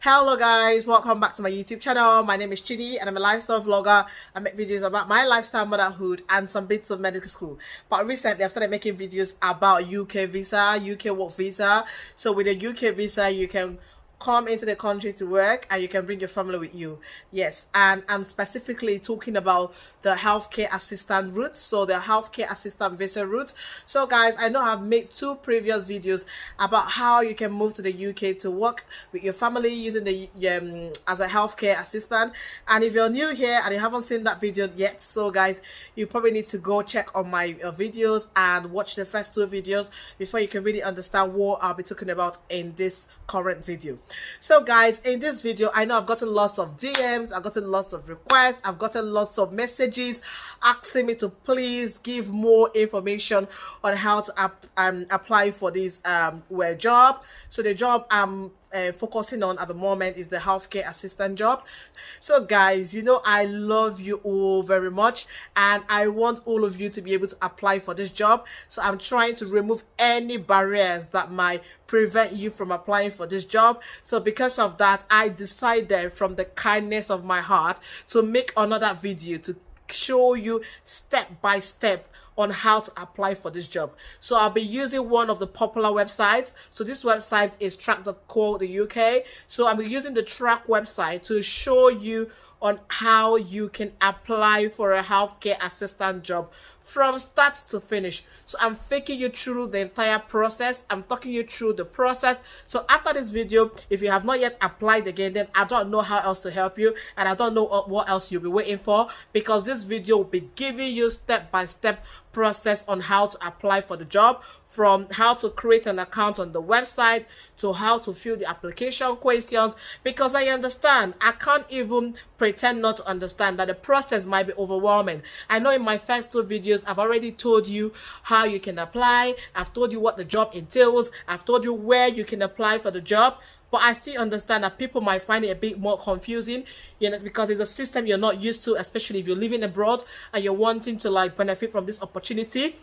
Hello guys, welcome back to my YouTube channel. My name is Chidi and I'm a lifestyle vlogger. I make videos about my lifestyle, motherhood and some bits of medical school. But recently I've started making videos about UK visa, UK work visa. So with a UK visa you can come into the country to work and you can bring your family with you. Yes, and I'm specifically talking about the healthcare assistant route, so the healthcare assistant visa route. So guys, I know I've made two previous videos about how you can move to the UK to work with your family using the as a healthcare assistant. And if you're new here and you haven't seen that video yet, so guys, you probably need to go check on my videos and watch the first two videos before you can really understand what I'll be talking about in this current video. So guys, in this video, I know I've gotten lots of DMs, I've gotten lots of requests, I've gotten lots of messages asking me to please give more information on how to apply for this job. So the job I'm focusing on at the moment is the healthcare assistant job. So guys, you know I love you all very much and I want all of you to be able to apply for this job. So I'm trying to remove any barriers that might prevent you from applying for this job. So because of that, I decided from the kindness of my heart to make another video to show you step by step on how to apply for this job. So I'll be using one of the popular websites. So this website is trac.co the UK. So I'll be using the trac website to show you on how you can apply for a healthcare assistant job from start to finish. So I'm taking you through the entire process. I'm talking you through the process. So after this video, if you have not yet applied again, then I don't know how else to help you and I don't know what else you'll be waiting for, because this video will be giving you step-by-step process on how to apply for the job, from how to create an account on the website to how to fill the application questions, because I understand, I can't even pretend not to understand that the process might be overwhelming. I know in my first two videos I've already told you how you can apply, I've told you what the job entails, I've told you where you can apply for the job. But I still understand that people might find it a bit more confusing, you know, because it's a system you're not used to, especially if you're living abroad and you're wanting to like benefit from this opportunity.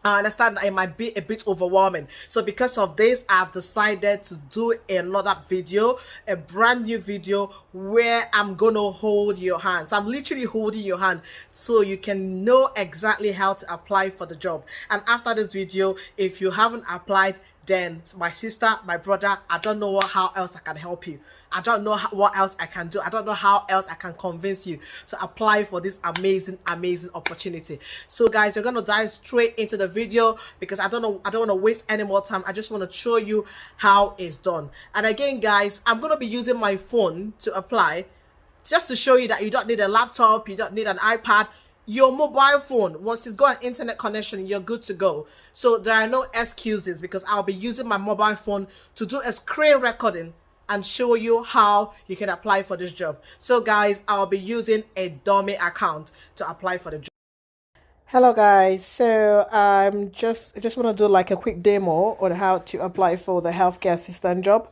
I understand that it might be a bit overwhelming. So because of this, I've decided to do another video, a brand new video where I'm gonna hold your hands. I'm literally holding your hand so you can know exactly how to apply for the job. And after this video, if you haven't applied, then my sister, my brother, I don't know how else I can help you. I don't know what else I can do. I don't know how else I can convince you to apply for this amazing opportunity. So guys, we're gonna dive straight into the video because I don't want to waste any more time. I just want to show you how it's done. And again guys, I'm gonna be using my phone to apply, just to show you that you don't need a laptop, you don't need an iPad. Your mobile phone, once it's got an internet connection, you're good to go. So there are no excuses, because I'll be using my mobile phone to do a screen recording and show you how you can apply for this job. So guys, I'll be using a dummy account to apply for the job. Hello guys, so I'm just want to do like a quick demo on how to apply for the healthcare assistant job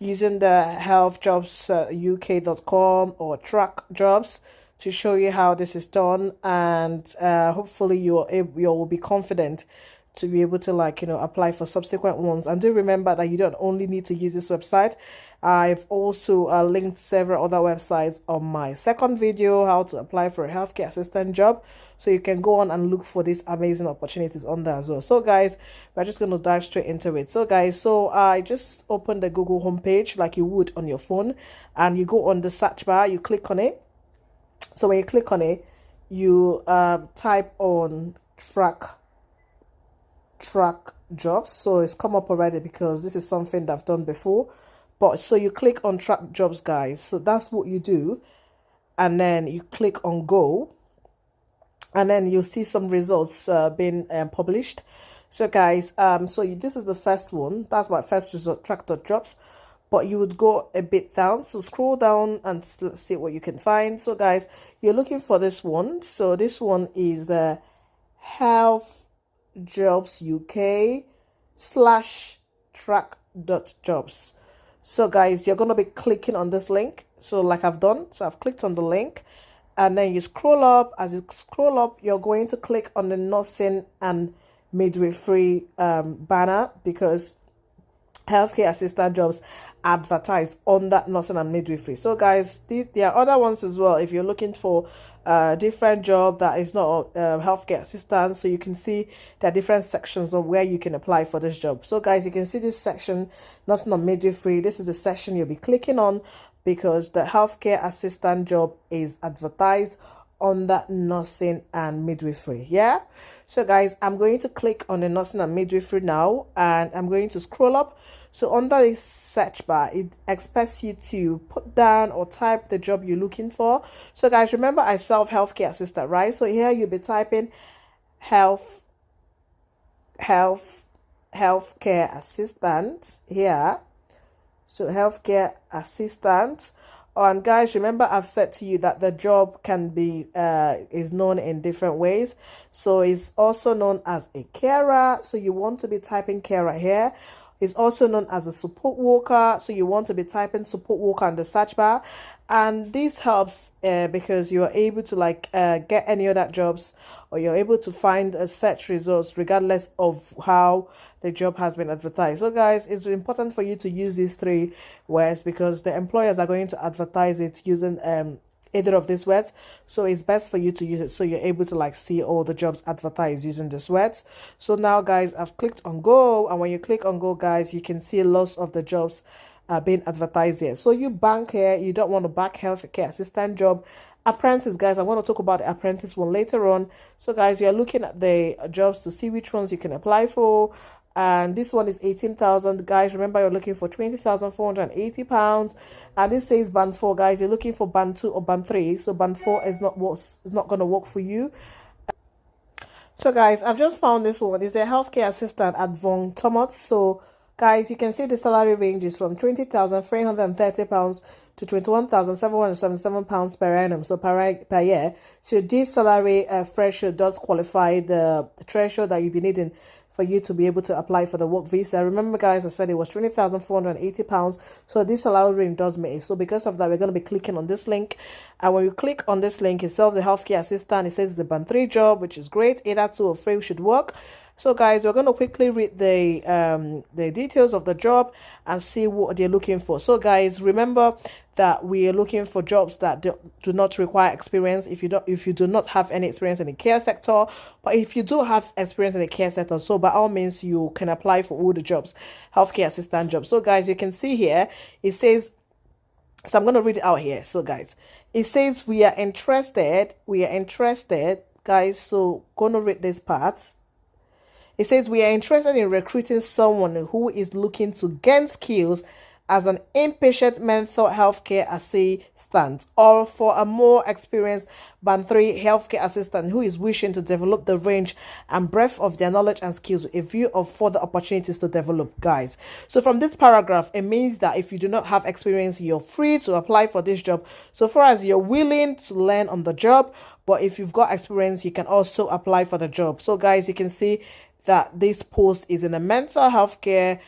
using the healthjobs.uk.com or trac jobs, to show you how this is done, and hopefully you will be confident to be able to, like, you know, apply for subsequent ones. And do remember that you don't only need to use this website. I've also linked several other websites on my second video, how to apply for a healthcare assistant job, so you can go on and look for these amazing opportunities on there as well. So guys, we're just going to dive straight into it. So guys, so I just opened the Google homepage like you would on your phone, and you go on the search bar, you click on it. So when you click on it, you type on trac jobs. So it's come up already because this is something that I've done before. But so you click on trac jobs, guys. So that's what you do. And then you click on go. And then you'll see some results being published. So guys, this is the first one. That's my first result, trac.jobs. But you would go a bit down, so scroll down and let's see what you can find. So guys, you're looking for this one. So this one is the Health Jobs UK /trac.jobs. So guys, you're going to be clicking on this link, so like I've done. So I've clicked on the link, and then you scroll up. As you scroll up, you're going to click on the nursing and midwifery banner, because healthcare assistant jobs advertised on that nursing and midwifery. So guys, there are other ones as well if you're looking for a different job that is not healthcare assistant. So you can see there are different sections of where you can apply for this job. So guys, you can see this section, nursing and midwifery. This is the section you'll be clicking on because the healthcare assistant job is advertised on that nursing and midwifery. Yeah, so guys, I'm going to click on the nursing and midwifery now, and I'm going to scroll up. So under this search bar, it expects you to put down or type the job you're looking for. So guys, remember I healthcare assistant, right? So here you'll be typing healthcare assistant here. So healthcare assistant. And guys, remember I've said to you that the job can be is known in different ways. So it's also known as a carer. So you want to be typing carer here. It's also known as a support worker. So you want to be typing support worker on the search bar. And this helps because you are able to get any other jobs, or you're able to find search results regardless of how the job has been advertised. So guys, it's important for you to use these three words because the employers are going to advertise it using either of these words. So it's best for you to use it so you're able to see all the jobs advertised using these words. So now guys, I've clicked on go, and when you click on go guys, you can see lots of the jobs are being advertised here. So you bank here, you don't want to back healthcare assistant job. Apprentice, guys, I'm going to talk about the apprentice one later on. So guys, we are looking at the jobs to see which ones you can apply for. And this one is 18,000. Guys, remember you're looking for £20,480. And this says band 4. Guys, you're looking for band 2 or band 3. So band 4 is not going to work for you. So guys, I've just found this one. It's the healthcare assistant at Von Thomas. So guys, you can see the salary ranges from £20,330 to £21,777 per annum, so per year. So this salary threshold does qualify the threshold that you'll be needing for you to be able to apply for the work visa. Remember guys, I said it was £20,480. So this salary range does meet. So because of that, we're going to be clicking on this link. And when you click on this link itself, the healthcare assistant, it says the band 3 job, which is great. Either 2 or 3 should work. So guys, we're going to quickly read the details of the job and see what they're looking for. So guys, remember that we are looking for jobs that do not require experience. If you do not have any experience in the care sector, but if you do have experience in the care sector, so by all means you can apply for all the jobs, healthcare assistant jobs. So guys, you can see here it says, so I'm going to read it out here. So guys, it says we are interested, guys. So going to read this part. It says we are interested in recruiting someone who is looking to gain skills as an inpatient mental healthcare assistant, or for a more experienced band 3 healthcare assistant who is wishing to develop the range and breadth of their knowledge and skills with a view of further opportunities to develop, guys. So from this paragraph, it means that if you do not have experience, you're free to apply for this job so far as you're willing to learn on the job. But if you've got experience, you can also apply for the job. So guys, you can see that this post is in a mental health care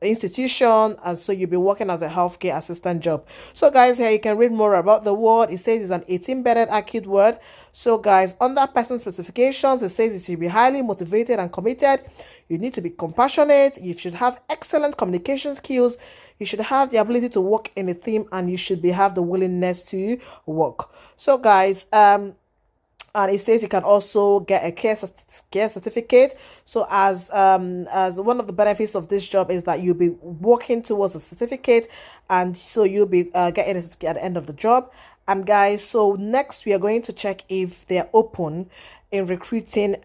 institution, and so you'll be working as a healthcare assistant job. So guys, here you can read more about the ward. It says it's an 18-bedded acute ward. So guys, under person specifications, it says it should be highly motivated and committed. You need to be compassionate. You should have excellent communication skills. You should have the ability to work in a team, and you should have the willingness to work. So guys, and it says you can also get a care certificate. So as one of the benefits of this job is that you'll be working towards a certificate, and so you'll be getting a certificate at the end of the job. And guys, so next we are going to check if they're open in recruiting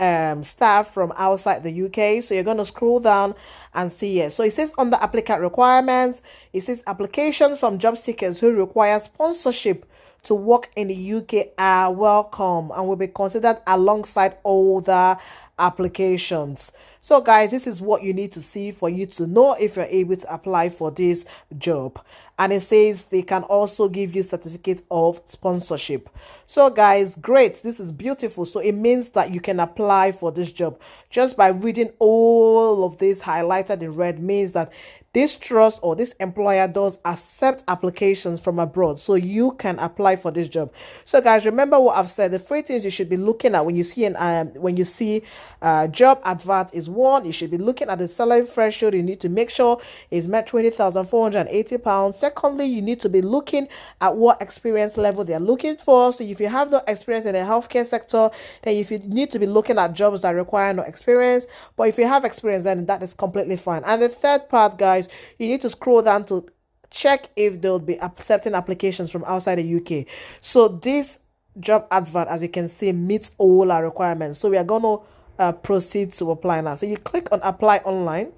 staff from outside the UK. So you're going to scroll down and see it. So it says under applicant requirements, it says applications from job seekers who require sponsorship to work in the UK are welcome and will be considered alongside other applications. So guys, this is what you need to see for you to know if you're able to apply for this job. And it says they can also give you certificate of sponsorship. So guys, great, this is beautiful. So it means that you can apply for this job just by reading all of this highlighted in red. Means that this trust or this employer does accept applications from abroad, so you can apply for this job. So guys, remember what I've said. The three things you should be looking at when you see job advert is: one, you should be looking at the salary threshold. You need to make sure it's met £20,480. Secondly, you need to be looking at what experience level they're looking for. So if you have no experience in the healthcare sector, then if you need to be looking at jobs that require no experience. But if you have experience, then that is completely fine. And the third part, guys, you need to scroll down to check if they'll be accepting applications from outside the UK. So this job advert, as you can see, meets all our requirements. So we are going to proceed to apply now. So you click on apply online,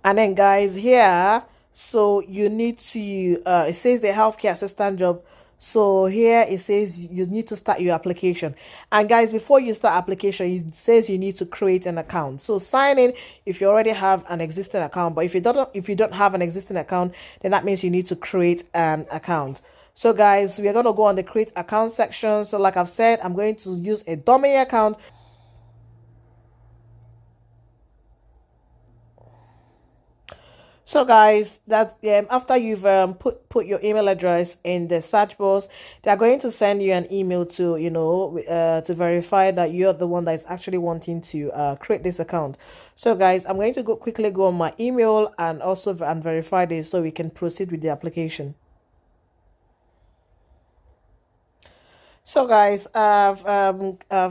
and then guys, here, so you need to it says the healthcare assistant job. So here it says you need to start your application. And guys, before you start application, it says you need to create an account. So sign in if you already have an existing account. But if you don't have an existing account, then that means you need to create an account. So guys, we are going to go on the create account section. So like I've said, I'm going to use a dummy account. So guys, that's after you've put your email address in the search box, they're going to send you an email to to verify that you're the one that is actually wanting to create this account. So guys, I'm going to quickly go on my email and also verify this so we can proceed with the application. So guys, I've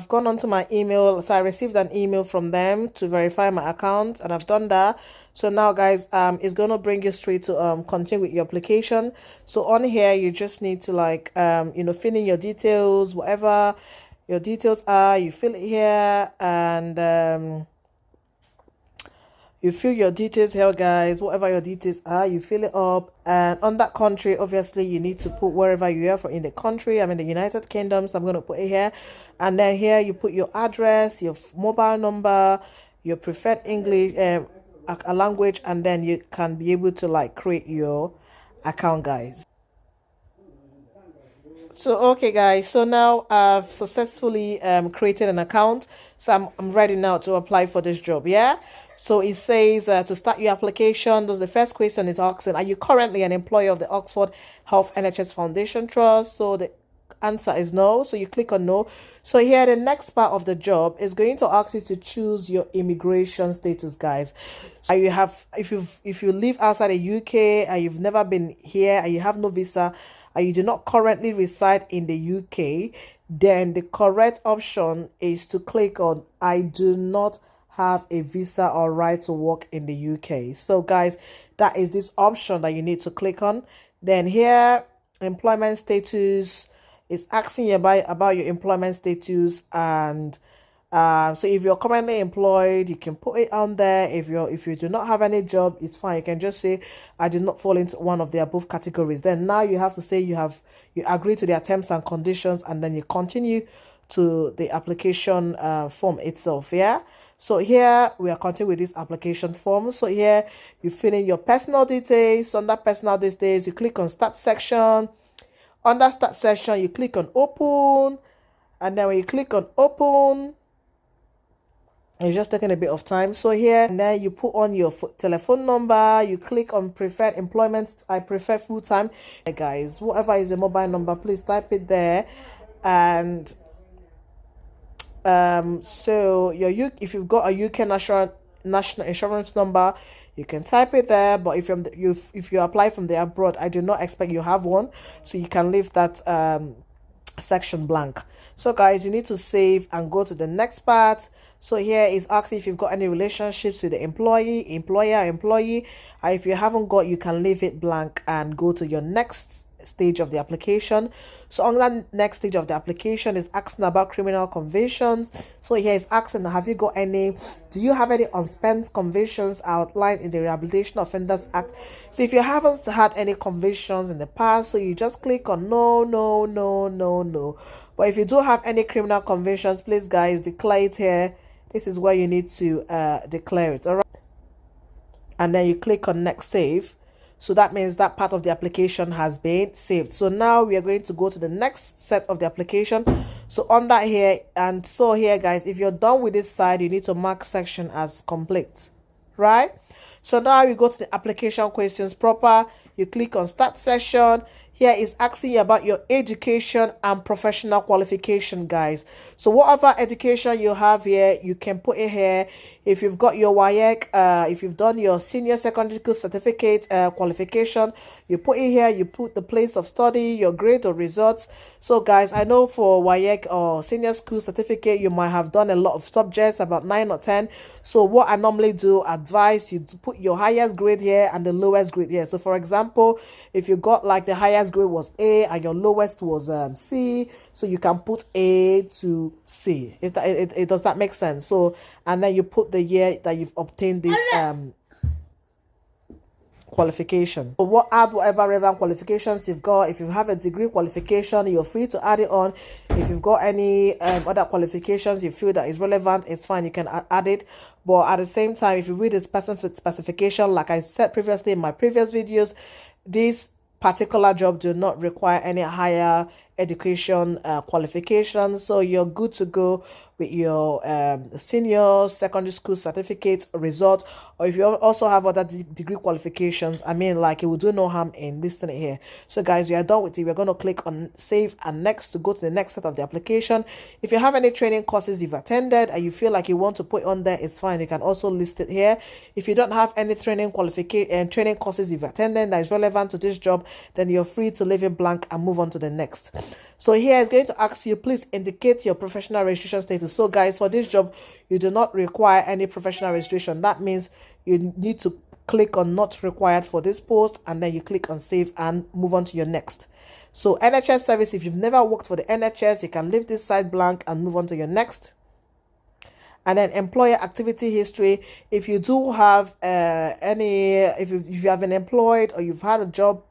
gone onto my email. So I received an email from them to verify my account, and I've done that. So now guys, it's gonna bring you straight to continue with your application. So on here, you just need to fill in your details, whatever your details are, you fill it here, and you fill your details here, guys. Whatever your details are, you fill it up. And on that country, obviously, you need to put wherever you are in the country. I'm in the United Kingdom, so I'm going to put it here. And then here, you put your address, your mobile number, your preferred English a language, and then you can be able to create your account, guys. So okay guys, so now I've successfully created an account, so I'm ready now to apply for this job. Yeah, so it says to start your application, the first question is asking, are you currently an employee of the Oxford Health NHS Foundation Trust? So the answer is no, so you click on no. So here the next part of the job is going to ask you to choose your immigration status, guys. So you have, if you live outside the UK and you've never been here and you have no visa and you do not currently reside in the UK, then the correct option is to click on I do not have a visa or right to work in the UK. So guys, that is this option that you need to click on. Then here, employment status, is asking you about your employment status, and so if you're currently employed, you can put it on there. If you do not have any job, it's fine. You can just say I did not fall into one of the above categories. Then now you have to say you agree to their terms and conditions, and then you continue to the application form itself. Yeah. So here we are continuing with this application form. So here you fill in your personal details. Under personal details, you click on start section. Under start section, you click on open, and then when you click on open, it's just taking a bit of time. So here, and then you put on your telephone number, you click on preferred employment. I prefer full-time. Hey guys, whatever is the mobile number, please type it there. And so if you've got a UK national insurance number, you can type it there. But if you apply from the abroad, I do not expect you have one, so you can leave that section blank. So guys, you need to save and go to the next part. So here is asking if you've got any relationships with the employer. And if you haven't got, you can leave it blank and go to your next stage of the application. So on that next stage of the application is asking about criminal convictions. So here is asking, do you have any unspent convictions outlined in the Rehabilitation Offenders Act? So if you haven't had any convictions in the past, so you just click on no. But if you do have any criminal convictions, please guys, declare it here. This is where you need to declare it. All right, and then you click on next save. So that means that part of the application has been saved. So now we are going to go to the next set of the application. So on that here, and so here guys, if you're done with this side, you need to mark section as complete, right? So now you go to the application questions proper. You click on start session. Here is asking you about your education and professional qualification, guys. So whatever education you have here, you can put it here. If you've got your WAEC, if you've done your senior secondary school certificate qualification, you put it here. You put the place of study, your grade or results. So guys, I know for WAEC or senior school certificate, you might have done a lot of subjects, about 9 or 10. So what I normally do, advise you to put your highest grade here and the lowest grade here. So for example, if you got like the highest grade was A and your lowest was C, so you can put A to C. If that it does that make sense? So, and then you put the year that you've obtained this qualification. So what, add whatever relevant qualifications you've got. If you have a degree qualification, you're free to add it on. If you've got any other qualifications you feel that is relevant, it's fine, you can add it. But at the same time, if you read this person specification, like I said previously in my previous videos, this particular job do not require any higher education qualifications, so you're good to go with your senior secondary school certificate result. Or if you also have other degree qualifications, I mean, like, it will do no harm in listing it here. So guys, we are done with it. We're going to click on save and next to go to the next set of the application. If you have any training courses you've attended and you feel like you want to put on there, it's fine, you can also list it here. If you don't have any training qualification and training courses you've attended that is relevant to this job, then you're free to leave it blank and move on to the next. So here it's going to ask you, please indicate your professional registration status. So guys, for this job, you do not require any professional registration. That means you need to click on not required for this post, and then you click on save and move on to your next. So NHS service, if you've never worked for the NHS, you can leave this side blank and move on to your next. And then employer activity history, if you do have if you have been employed or you've had a job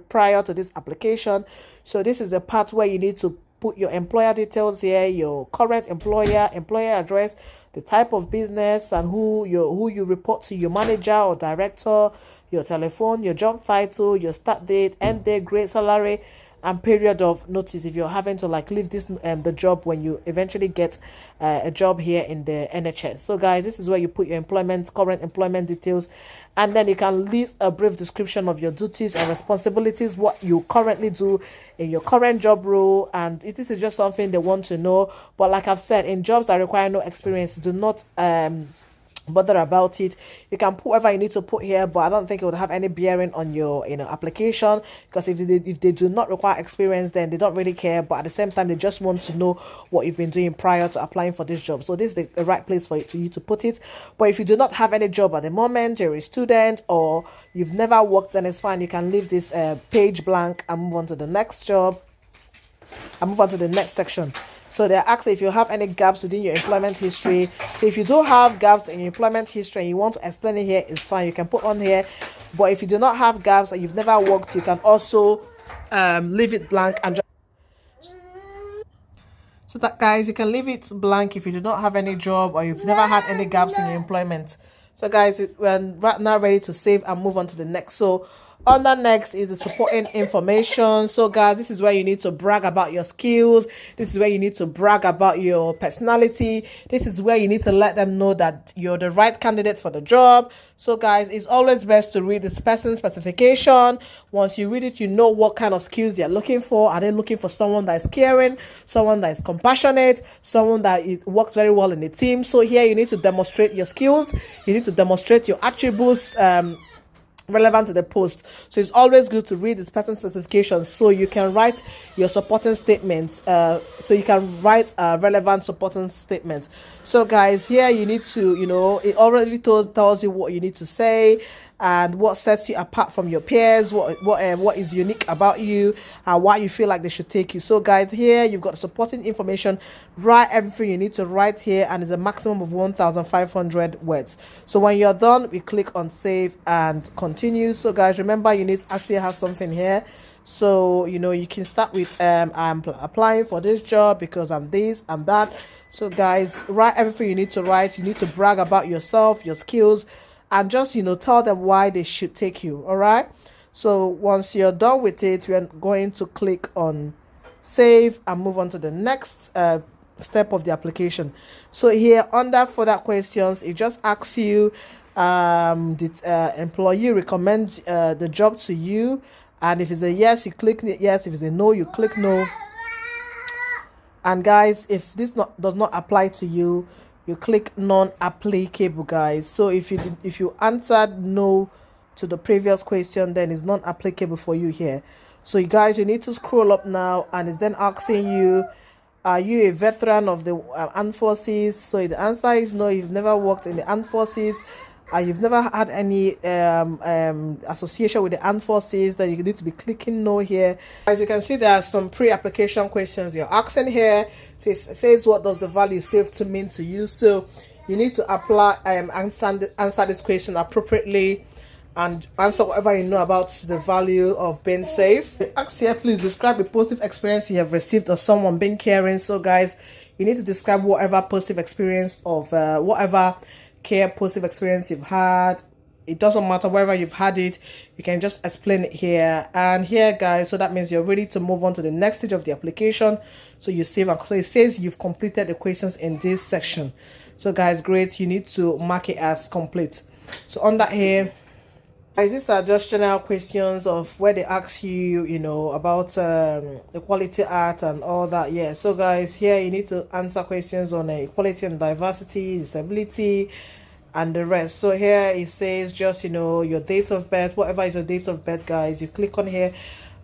prior to this application, so this is the part where you need to put your employer details here, your current employer address, the type of business, and who you report to, your manager or director, your telephone, your job title, your start date, end date, grade, salary, and period of notice if you're having to like leave this the job when you eventually get a job here in the NHS. So guys, this is where you put your current employment details, and then you can leave a brief description of your duties and responsibilities, what you currently do in your current job role, and this is just something they want to know. But like I've said, in jobs that require no experience, do not bother about it. You can put whatever you need to put here, but I don't think it would have any bearing on your application, because if they do not require experience, then they don't really care. But at the same time, they just want to know what you've been doing prior to applying for this job. So this is the right place for you to put it. But if you do not have any job at the moment, you're a student or you've never worked, then it's fine, you can leave this page blank and move on to the next job and move on to the next section. So they're asking if you have any gaps within your employment history. So if you do have gaps in your employment history and you want to explain it here, it's fine, you can put on here. But if you do not have gaps and you've never worked, you can also leave it blank and just... So that, guys, you can leave it blank if you do not have any job or you've never had any gaps in your employment. So guys, we're right now ready to save and move on to the next. So under next is the supporting information. So guys, this is where you need to brag about your skills. This is where you need to brag about your personality. This is where you need to let them know that you're the right candidate for the job. So guys, it's always best to read this person's specification. Once you read it, you know what kind of skills they're looking for. Are they looking for someone that is caring, someone that is compassionate, someone that works very well in the team? So here you need to demonstrate your skills. You need to demonstrate your attributes relevant to the post. So it's always good to read this person's specifications so you can write your supporting statements. So you can write a relevant supporting statement. So guys, here you need to, it already tells you what you need to say and what sets you apart from your peers, what is unique about you, and why you feel like they should take you. So guys, here you've got supporting information. Write everything you need to write here, and it's a maximum of 1,500 words. So when you're done, we click on save and continue. So guys, remember, you need to actually have something here. So you can start with I'm applying for this job because I'm this, I'm that. So guys, write everything you need to write. You need to brag about yourself, your skills, and just tell them why they should take you. All right, so once you're done with it, we're going to click on save and move on to the next step of the application. So here under further questions, it just asks you Did employee recommend the job to you? And if it's a yes, you click yes. If it's a no, you click no. And guys, if this does not apply to you, you click non-applicable, guys. So if you answered no to the previous question, then it's not applicable for you here. So you guys, you need to scroll up now, and it's then asking you, are you a veteran of the armed forces? So if the answer is no, you've never worked in the armed forces, you've never had any association with the armed forces, then you need to be clicking no here. As you can see, there are some pre-application questions you're asking here. So it says, what does the value saved to mean to you? So you need to apply answer this question appropriately and answer whatever you know about the value of being safe. Ask here, please describe a positive experience you have received of someone being caring. So guys, you need to describe whatever positive experience of whatever positive experience you've had. It doesn't matter wherever you've had it, you can just explain it here and here, guys. So that means you're ready to move on to the next stage of the application. So you save, and so it says you've completed the questions in this section. So guys, great, you need to mark it as complete. So on that here, guys, these are just general questions of where they ask you, you know, about equality art and all that. Yeah, so guys, here you need to answer questions on equality and diversity, disability, and the rest. So here it says just, you know, your date of birth, whatever is your date of birth, guys, you click on here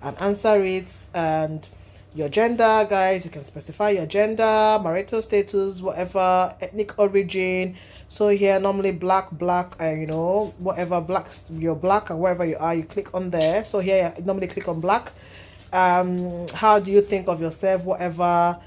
and answer it. And your gender, guys, you can specify your gender, marital status, whatever, ethnic origin. So here normally black, you know, whatever, black, you're black or wherever you are, you click on there. So here you normally click on black. How do you think of yourself, whatever,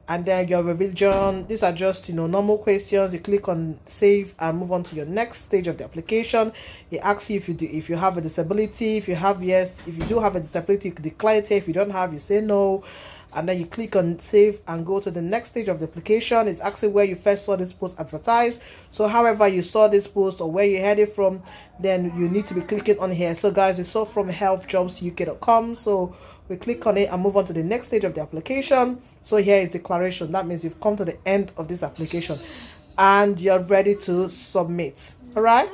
and then your religion. These are just, you know, normal questions. You click on save and move on to your next stage of the application. It asks you if you have a disability. If you have, yes. If you do have a disability, you declare it. If you don't have, you say no. And then you click on save and go to the next stage of the application. It's asking where you first saw this post advertised. So however you saw this post or where you heard it from, then you need to be clicking on here. So guys, we saw from healthjobsuk.com. So we click on it and move on to the next stage of the application. So here is declaration. That means you've come to the end of this application and you're ready to submit. All right.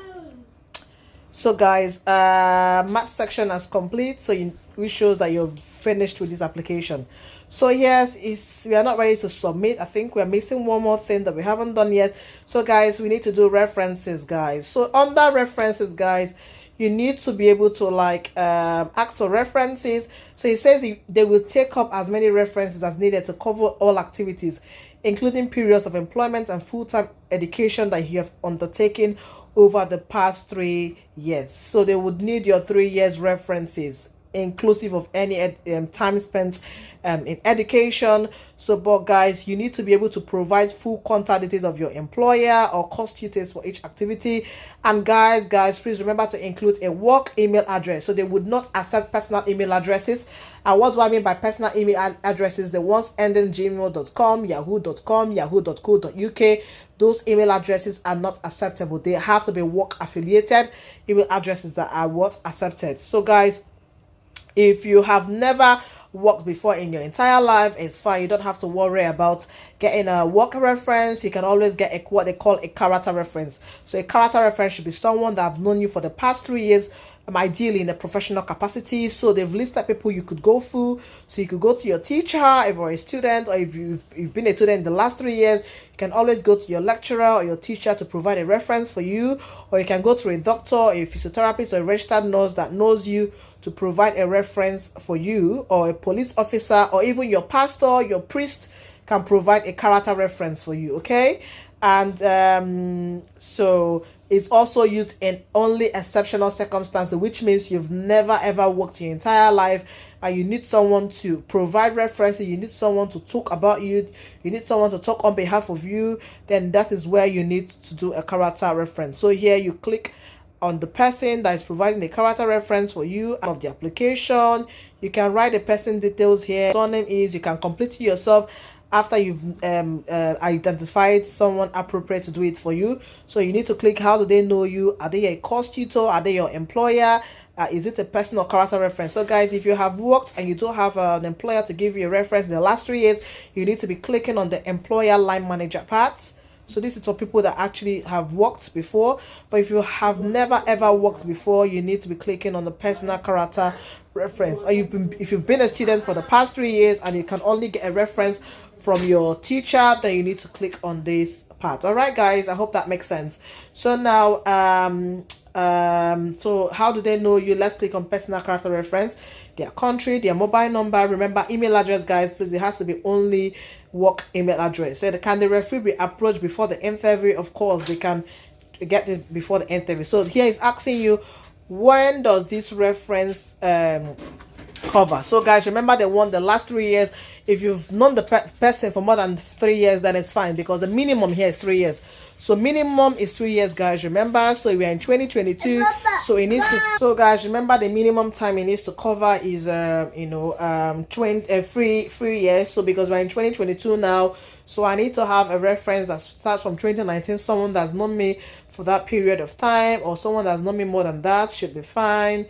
So guys, match section is complete. So which shows that you've finished with this application. So yes, we are not ready to submit. I think we're missing one more thing that we haven't done yet. So guys, we need to do references, guys. So under references, guys, you need to be able to like ask for references. So it says they will take up as many references as needed to cover all activities, including periods of employment and full-time education that you have undertaken over the past 3 years. So they would need your 3 years references, inclusive of any time spent in education. So but guys, you need to be able to provide full contact details of your employer or cost details for each activity. And guys, please remember to include a work email address. So they would not accept personal email addresses. And what do I mean by personal email addresses? The ones ending gmail.com, yahoo.com, yahoo.co.uk. Those email addresses are not acceptable. They have to be work affiliated email addresses that are what accepted. So guys, if you have never worked before in your entire life, it's fine. You don't have to worry about getting a work reference. You can always get what they call a character reference. So a character reference should be someone that have known you for the past 3 years, ideally in a professional capacity. So they've listed people you could go through. So you could go to your teacher if you're a student, or if you've been a student in the last 3 years, you can always go to your lecturer or your teacher to provide a reference for you. Or you can go to a doctor, a physiotherapist, or a registered nurse that knows you to provide a reference for you, or a police officer, or even your pastor, your priest can provide a character reference for you. Okay. And so it's also used in only exceptional circumstances, which means you've never ever worked your entire life and you need someone to provide references, you need someone to talk about you, you need someone to talk on behalf of you, then that is where you need to do a character reference. So here you click on the person that is providing a character reference for you of the application. You can write the person details here. Surname is, you can complete it yourself after you've identified someone appropriate to do it for you. So you need to click how do they know you? Are they a course tutor? Are they your employer? Is it a personal character reference? So guys, if you have worked and you don't have an employer to give you a reference in the last 3 years, you need to be clicking on the employer line manager part. So this is for people that actually have worked before. But if you have never ever worked before, you need to be clicking on the personal character reference. Or if you've been a student for the past 3 years and you can only get a reference from your teacher, then you need to click on this part. All right, guys, I hope that makes sense. So now so how do they know you? Let's click on personal character reference. Their country, their mobile number. Remember, email address, guys, please, it has to be only work email address. So can the referee be approached before the interview? Of course they can get it before the interview. So here is asking you, when does this reference cover? So guys, remember the last 3 years. If you've known the person for more than 3 years, then it's fine, because the minimum here is 3 years. So minimum is 3 years, guys, remember. So we are in 2022, so it needs to, so guys, remember the minimum time it needs to cover is 3 years. So because we're in 2022 now, so I need to have a reference that starts from 2019, someone that's known me for that period of time, or someone that's known me more than that. Should be fine.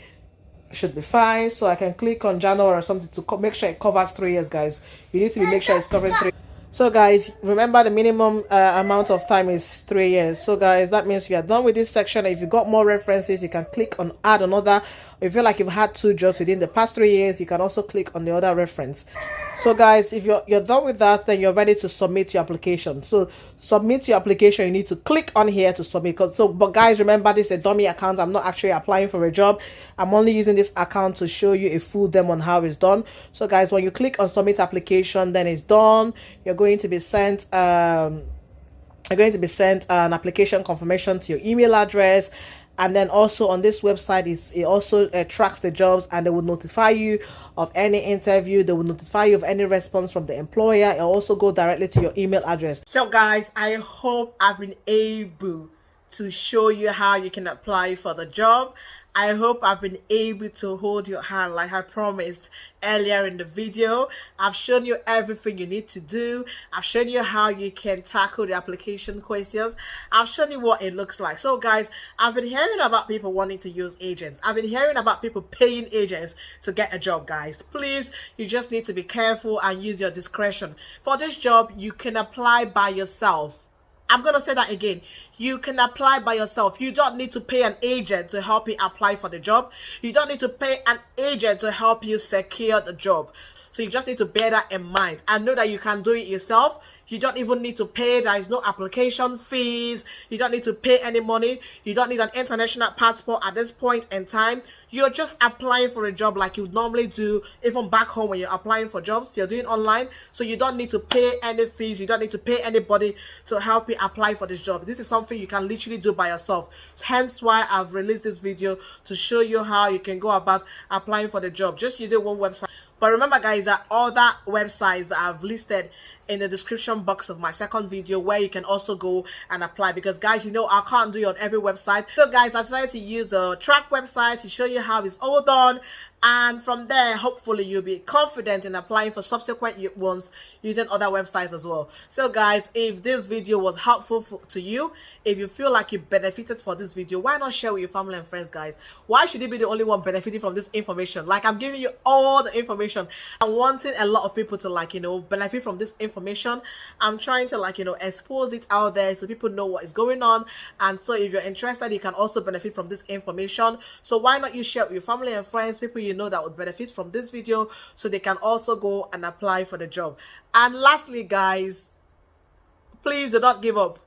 So I can click on January or something to make sure it covers 3 years, guys. You need to make sure it's covering 3. So guys, remember the minimum amount of time is 3 years. So guys, that means you are done with this section. If you got more references, you can click on add another. If you feel like you've had 2 jobs within the past 3 years, you can also click on the other reference. So guys, if you're done with that, then you're ready to submit your application. So submit your application, you need to click on here to submit. But guys, remember, this is a dummy account. I'm not actually applying for a job. I'm only using this account to show you a full demo on how it's done. So guys, when you click on submit application, then it's done. You're going to be sent an application confirmation to your email address. And then also on this website, it also tracks the jobs, and they will notify you of any interview. They will notify you of any response from the employer. It'll also go directly to your email address. So guys, I hope I've been able to show you how you can apply for the job. I hope I've been able to hold your hand like I promised earlier in the video. I've shown you everything you need to do. I've shown you how you can tackle the application questions. I've shown you what it looks like. So guys, I've been hearing about people wanting to use agents. I've been hearing about people paying agents to get a job, guys. Please, you just need to be careful and use your discretion. For this job, you can apply by yourself. I'm going to say that again. You can apply by yourself. You don't need to pay an agent to help you apply for the job. You don't need to pay an agent to help you secure the job. So you just need to bear that in mind and know that you can do it yourself. You don't even need to pay. There is no application fees. You don't need to pay any money. You don't need an international passport at this point in time. You're just applying for a job like you would normally do, even back home when you're applying for jobs. You're doing online. So you don't need to pay any fees. You don't need to pay anybody to help you apply for this job. This is something you can literally do by yourself. Hence why I've released this video to show you how you can go about applying for the job. Just using one website. But remember, guys, that other websites that I've listed in the description box of my second video, where you can also go and apply, because guys, you know, I can't do it on every website. So guys, I've decided to use the trac website to show you how it's all done, and from there hopefully you'll be confident in applying for subsequent ones using other websites as well. So guys, if this video was helpful to you, if you feel like you benefited for this video, why not share with your family and friends, guys? Why should you be the only one benefiting from this information? Like, I'm giving you all the information. I'm wanting a lot of people to, like, you know, benefit from this information. I'm trying to, like, you know, expose it out there so people know what is going on. And so if you're interested, you can also benefit from this information. So why not you share with your family and friends, people you know that would benefit from this video, so they can also go and apply for the job. And lastly, guys, please do not give up.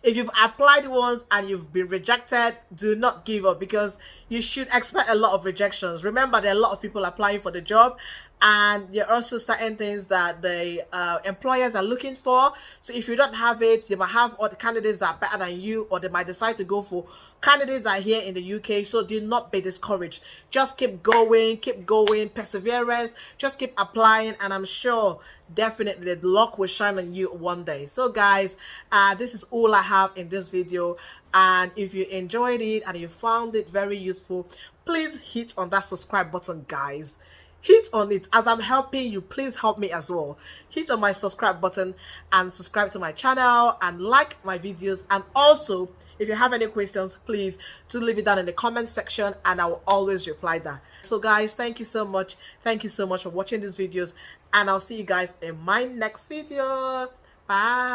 If you've applied once and you've been rejected, do not give up, because you should expect a lot of rejections. Remember, there are a lot of people applying for the job, and there are also certain things that the employers are looking for. So if you don't have it, they might have other candidates that are better than you, or they might decide to go for candidates that are here in the UK. So do not be discouraged. Just keep going, perseverance, just keep applying, and I'm sure definitely the luck will shine on you one day. So guys, this is all I have in this video, and if you enjoyed it and you found it very useful, please hit on that subscribe button, guys. Hit on it. As I'm helping you, please help me as well. Hit on my subscribe button and subscribe to my channel and like my videos. And also, if you have any questions, please do leave it down in the comment section, and I will always reply that. So guys, thank you so much. Thank you so much for watching these videos, and I'll see you guys in my next video. Bye.